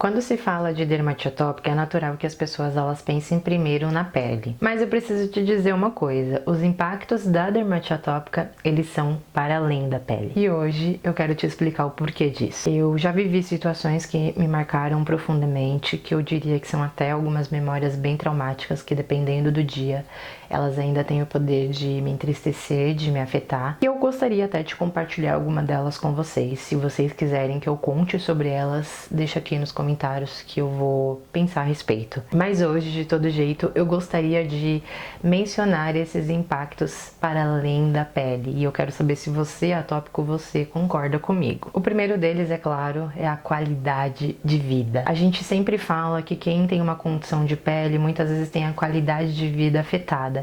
Quando se fala de dermatite atópica, é natural que as pessoas pensem primeiro na pele. Mas eu preciso te dizer uma coisa, os impactos da dermatite atópica, eles são para além da pele. E hoje eu quero te explicar o porquê disso. Eu já vivi situações que me marcaram profundamente, que eu diria que são até algumas memórias bem traumáticas, que dependendo do dia, elas ainda têm o poder de me entristecer, de me afetar. E eu gostaria até de compartilhar alguma delas com vocês. Se vocês quiserem que eu conte sobre elas, deixa aqui nos comentários que eu vou pensar a respeito. Mas hoje, de todo jeito, eu gostaria de mencionar esses impactos para além da pele. E eu quero saber se você, atópico, você concorda comigo. O primeiro deles, é claro, é a qualidade de vida. A gente sempre fala que quem tem uma condição de pele, muitas vezes tem a qualidade de vida afetada.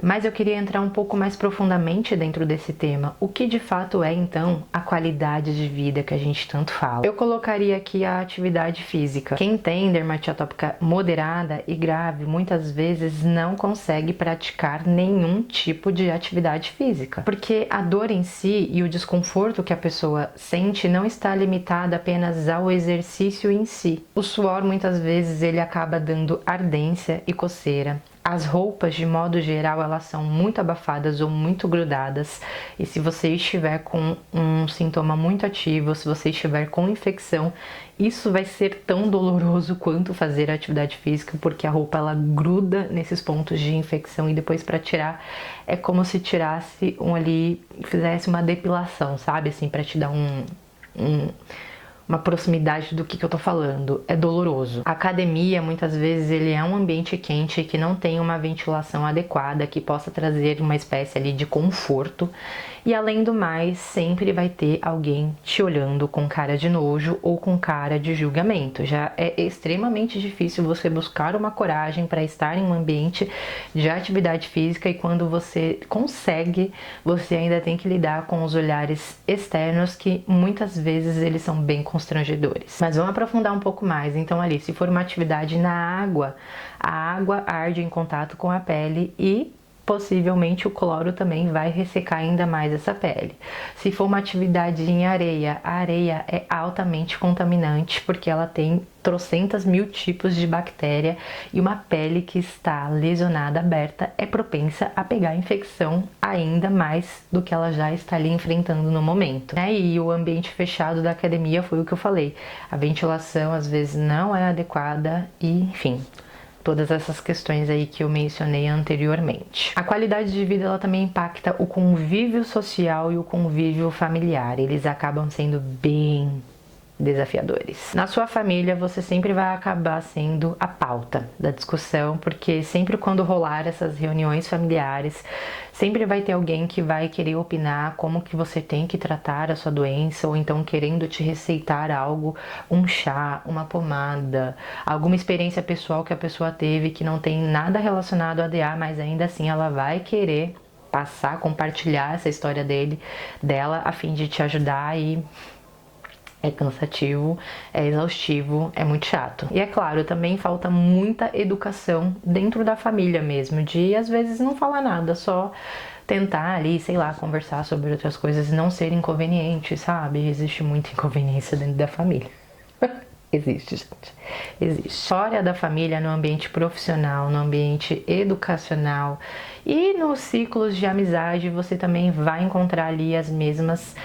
Mas eu queria entrar um pouco mais profundamente dentro desse tema. O que de fato é, então, a qualidade de vida que a gente tanto fala? Eu colocaria aqui a atividade física. Quem tem dermatite atópica moderada e grave, muitas vezes não consegue praticar nenhum tipo de atividade física. Porque a dor em si e o desconforto que a pessoa sente não está limitada apenas ao exercício em si. O suor, muitas vezes, ele acaba dando ardência e coceira. As roupas, de modo geral, elas são muito abafadas ou muito grudadas. E se você estiver com um sintoma muito ativo, se você estiver com infecção, isso vai ser tão doloroso quanto fazer atividade física, porque a roupa ela gruda nesses pontos de infecção e depois para tirar é como se tirasse fizesse uma depilação, sabe? Assim, para te dar uma proximidade do que eu tô falando. É doloroso. A academia, muitas vezes, ele é um ambiente quente que não tem uma ventilação adequada, que possa trazer uma espécie ali de conforto. E além do mais, sempre vai ter alguém te olhando com cara de nojo ou com cara de julgamento. Já é extremamente difícil você buscar uma coragem para estar em um ambiente de atividade física e quando você consegue, você ainda tem que lidar com os olhares externos que muitas vezes eles são bem constrangedores. Mas vamos aprofundar um pouco mais. Então ali, se for uma atividade na água, a água arde em contato com a pele e possivelmente o cloro também vai ressecar ainda mais essa pele. Se for uma atividade em areia, a areia é altamente contaminante porque ela tem trocentas mil tipos de bactéria e uma pele que está lesionada, aberta, é propensa a pegar infecção ainda mais do que ela já está ali enfrentando no momento. E o ambiente fechado da academia foi o que eu falei. A ventilação às vezes não é adequada e, enfim, todas essas questões aí que eu mencionei anteriormente. A qualidade de vida ela também impacta o convívio social e o convívio familiar. Eles acabam sendo bem desafiadores. Na sua família, você sempre vai acabar sendo a pauta da discussão, porque sempre quando rolar essas reuniões familiares, sempre vai ter alguém que vai querer opinar como que você tem que tratar a sua doença, ou então querendo te receitar algo, um chá, uma pomada, alguma experiência pessoal que a pessoa teve que não tem nada relacionado a DA, mas ainda assim ela vai querer passar, compartilhar essa história dela, a fim de te ajudar e é cansativo, é exaustivo, é muito chato. E é claro, também falta muita educação dentro da família mesmo, de às vezes não falar nada, só tentar ali, sei lá, conversar sobre outras coisas e não ser inconveniente, sabe? Existe muita inconveniência dentro da família. Existe, gente. Existe. Fora da família, no ambiente profissional, no ambiente educacional e nos ciclos de amizade, você também vai encontrar ali as mesmas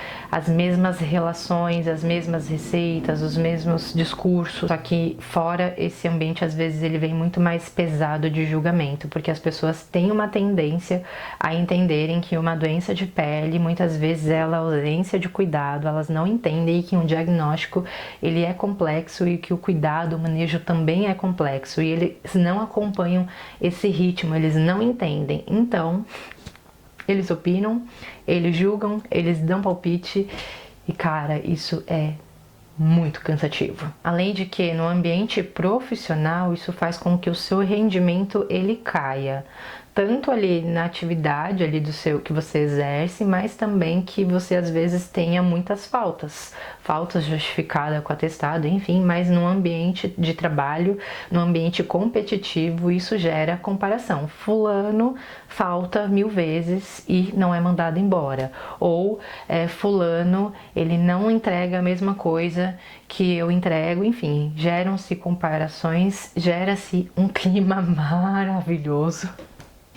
relações, as mesmas receitas, os mesmos discursos. Só que fora esse ambiente, às vezes, ele vem muito mais pesado de julgamento, porque as pessoas têm uma tendência a entenderem que uma doença de pele, muitas vezes, ela é ausência de cuidado, elas não entendem que um diagnóstico, ele é complexo e que o cuidado, o manejo também é complexo e eles não acompanham esse ritmo, eles não entendem. Então, eles opinam, eles julgam, eles dão palpite e, cara, isso é muito cansativo. Além de que no ambiente profissional isso faz com que o seu rendimento ele caia, tanto ali na atividade ali do seu que você exerce, mas também que você às vezes tenha muitas faltas justificadas com atestado, enfim, mas no ambiente de trabalho, no ambiente competitivo, isso gera comparação. Fulano falta 1000 vezes e não é mandado embora, ou fulano ele não entrega a mesma coisa que eu entrego, enfim, geram-se comparações, gera-se um clima maravilhoso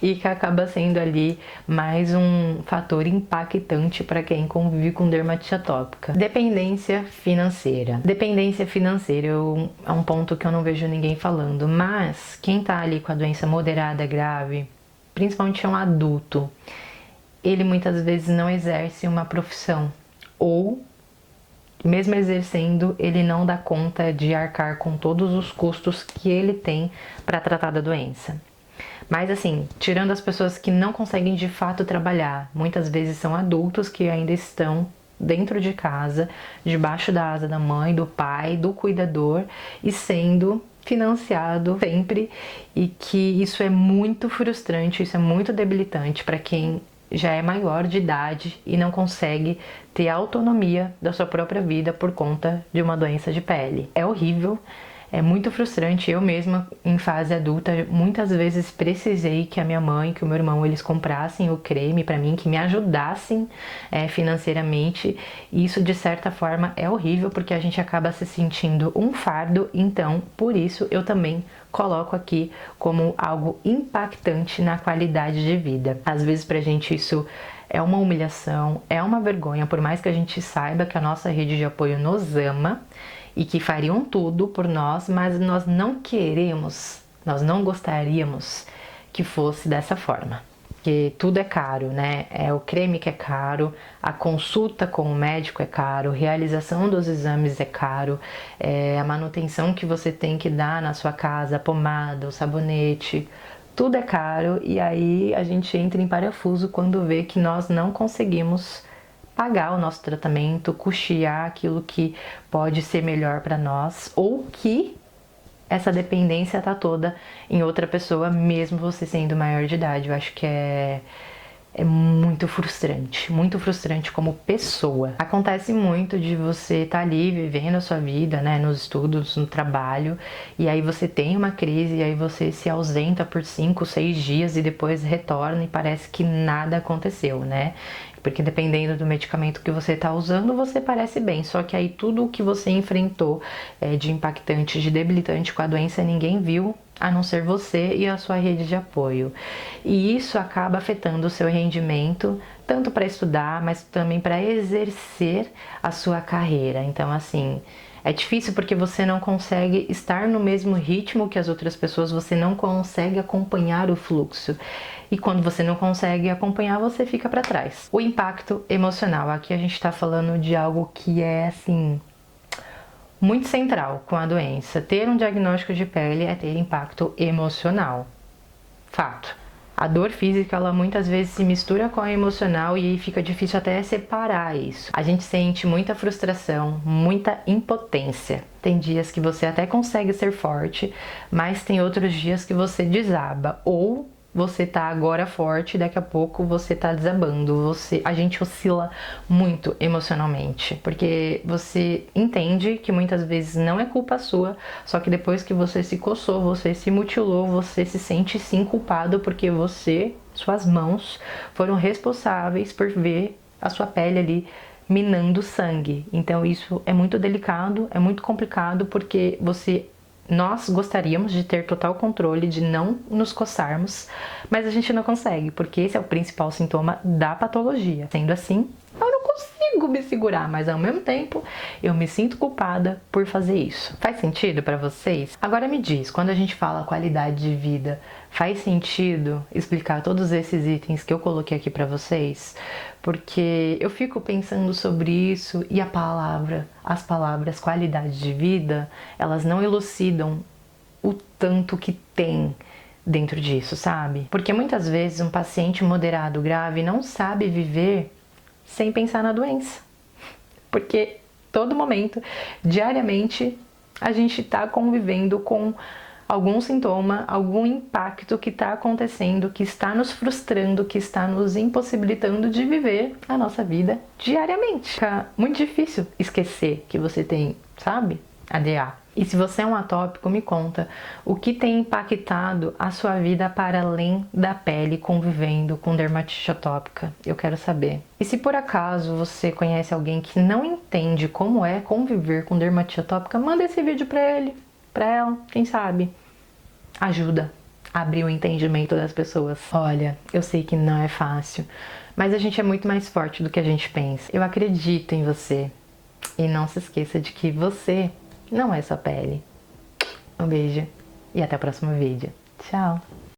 e que acaba sendo ali mais um fator impactante para quem convive com dermatite atópica. Dependência financeira. Dependência financeira é um ponto que eu não vejo ninguém falando, mas quem tá ali com a doença moderada, grave, principalmente é um adulto, ele muitas vezes não exerce uma profissão, ou mesmo exercendo, ele não dá conta de arcar com todos os custos que ele tem para tratar da doença. Mas assim, tirando as pessoas que não conseguem de fato trabalhar, muitas vezes são adultos que ainda estão dentro de casa, debaixo da asa da mãe, do pai, do cuidador e sendo financiado sempre, e que isso é muito frustrante, isso é muito debilitante para quem já é maior de idade e não consegue ter autonomia da sua própria vida por conta de uma doença de pele. É horrível. É muito frustrante. Eu mesma, em fase adulta, muitas vezes precisei que a minha mãe, que o meu irmão, eles comprassem o creme para mim, que me ajudassem financeiramente. E isso, de certa forma, é horrível, porque a gente acaba se sentindo um fardo. Então, por isso, eu também coloco aqui como algo impactante na qualidade de vida. Às vezes, pra gente, isso é uma humilhação, é uma vergonha, por mais que a gente saiba que a nossa rede de apoio nos ama e que fariam tudo por nós, mas nós não queremos, nós não gostaríamos que fosse dessa forma. Porque tudo é caro, né? É o creme que é caro, a consulta com o médico é caro, realização dos exames é caro, a manutenção que você tem que dar na sua casa, a pomada, o sabonete, tudo é caro, e aí a gente entra em parafuso quando vê que nós não conseguimos pagar o nosso tratamento, custear aquilo que pode ser melhor para nós, ou que essa dependência tá toda em outra pessoa, mesmo você sendo maior de idade. Eu acho que é muito frustrante como pessoa. Acontece muito de você estar ali vivendo a sua vida, né, nos estudos, no trabalho, e aí você tem uma crise, e aí você se ausenta por 5, 6 dias e depois retorna e parece que nada aconteceu, né? Porque dependendo do medicamento que você está usando, você parece bem. Só que aí tudo o que você enfrentou de impactante, de debilitante com a doença, ninguém viu, a não ser você e a sua rede de apoio. E isso acaba afetando o seu rendimento, tanto para estudar, mas também para exercer a sua carreira. Então, assim, é difícil porque você não consegue estar no mesmo ritmo que as outras pessoas, você não consegue acompanhar o fluxo. E quando você não consegue acompanhar, você fica para trás. O impacto emocional. Aqui a gente está falando de algo que é, assim, muito central com a doença. Ter um diagnóstico de pele é ter impacto emocional. Fato. A dor física, ela muitas vezes se mistura com a emocional e aí fica difícil até separar isso. A gente sente muita frustração, muita impotência. Tem dias que você até consegue ser forte, mas tem outros dias que você desaba, ou você tá agora forte, daqui a pouco você tá desabando. A gente oscila muito emocionalmente, porque você entende que muitas vezes não é culpa sua, só que depois que você se coçou, você se mutilou, você se sente sim culpado, porque suas mãos foram responsáveis por ver a sua pele ali minando sangue. Então isso é muito delicado, é muito complicado, porque nós gostaríamos de ter total controle, de não nos coçarmos, mas a gente não consegue, porque esse é o principal sintoma da patologia. Sendo assim, eu não consigo me segurar, mas ao mesmo tempo eu me sinto culpada por fazer isso. Faz sentido para vocês? Agora me diz, quando a gente fala qualidade de vida, faz sentido explicar todos esses itens que eu coloquei aqui para vocês? Porque eu fico pensando sobre isso e as palavras qualidade de vida, elas não elucidam o tanto que tem dentro disso, sabe? Porque muitas vezes um paciente moderado grave não sabe viver sem pensar na doença. Porque todo momento, diariamente, a gente está convivendo com algum sintoma, algum impacto que está acontecendo, que está nos frustrando, que está nos impossibilitando de viver a nossa vida diariamente. Fica muito difícil esquecer que você tem, sabe? ADA. E se você é um atópico, me conta o que tem impactado a sua vida para além da pele convivendo com dermatite atópica. Eu quero saber. E se por acaso você conhece alguém que não entende como é conviver com dermatite atópica, manda esse vídeo para ele, para ela, quem sabe. Ajuda a abrir o entendimento das pessoas. Olha, eu sei que não é fácil, mas a gente é muito mais forte do que a gente pensa. Eu acredito em você. E não se esqueça de que você não é só pele. Um beijo e até o próximo vídeo. Tchau!